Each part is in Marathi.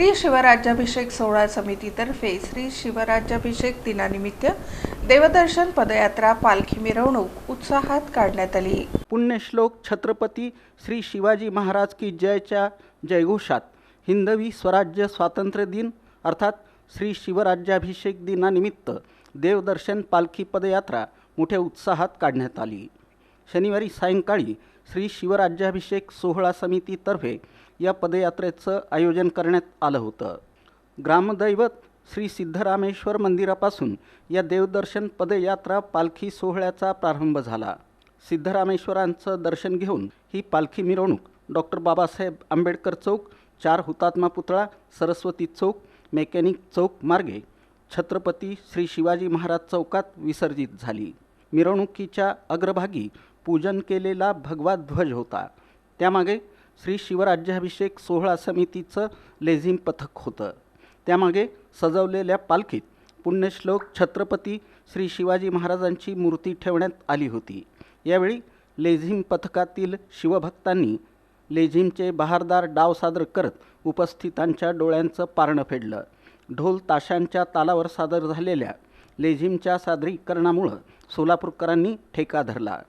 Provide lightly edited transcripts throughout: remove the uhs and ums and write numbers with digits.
श्री शिवराज्याभिषेक सोहळा समितीतर्फे श्री शिवराज्याभिषेक दिनानिमित्त देवदर्शन पदयात्रा पालखी मिरवणूक उत्साहात काढण्यात आली। पुण्यश्लोक छत्रपती श्री शिवाजी महाराज की जयच्या जयघोषात हिंदवी स्वराज्य स्वातंत्र्य दिन अर्थात श्री शिवराज्याभिषेक दिनानिमित्त देवदर्शन पालखी पदयात्रा मोठ्या उत्साहात काढण्यात आली। शनिवारी सायंकाळी श्री शिवराज्याभिषेक सोहळा समितीतर्फे या पदयात्रेचं आयोजन करण्यात आलं होतं। ग्रामदैवत श्री सिद्धरामेश्वर मंदिरापासून या देवदर्शन पदयात्रा पालखी सोहळ्याचा प्रारंभ झाला। सिद्धरामेश्वरांचं दर्शन घेऊन ही पालखी मिरवणूक डॉक्टर बाबासाहेब आंबेडकर चौक, 4 हुतात्मा पुतळा, सरस्वती चौक, मेकॅनिक चौक मार्गे छत्रपती श्री शिवाजी महाराज चौकात विसर्जित झाली। मिरवणुकीच्या अग्रभागी पूजन केलेला भगवा ध्वज होता। त्यामागे श्री शिवराज्याभिषेक सोहळा समितीचं लेझिम पथक होतं। त्यामागे सजवलेल्या पालखीत पुण्यश्लोक छत्रपती श्री शिवाजी महाराजांची मूर्ती ठेवण्यात आली होती। यावेळी लेझिम पथकातील शिवभक्तांनी लेझिमचे बहारदार डाव सादर करत उपस्थितांच्या डोळ्यांचं पारणं फेडलं। ढोल ताशांच्या तालावर सादर झालेल्या लेझिमच्या सादरीकरणामुळं सोलापूरकरांनी ठेका धरला।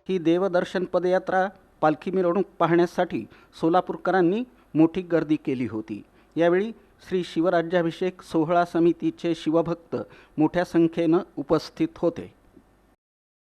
ही देवदर्शन पदयात्रा पालखी मिरवणूक पाहण्यासाठी सोलापूरकरांनी मोठी गर्दी केली होती। यावेळी श्री शिवराज्याभिषेक सोहळा समितीचे शिवभक्त मोठ्या संख्येनं उपस्थित होते।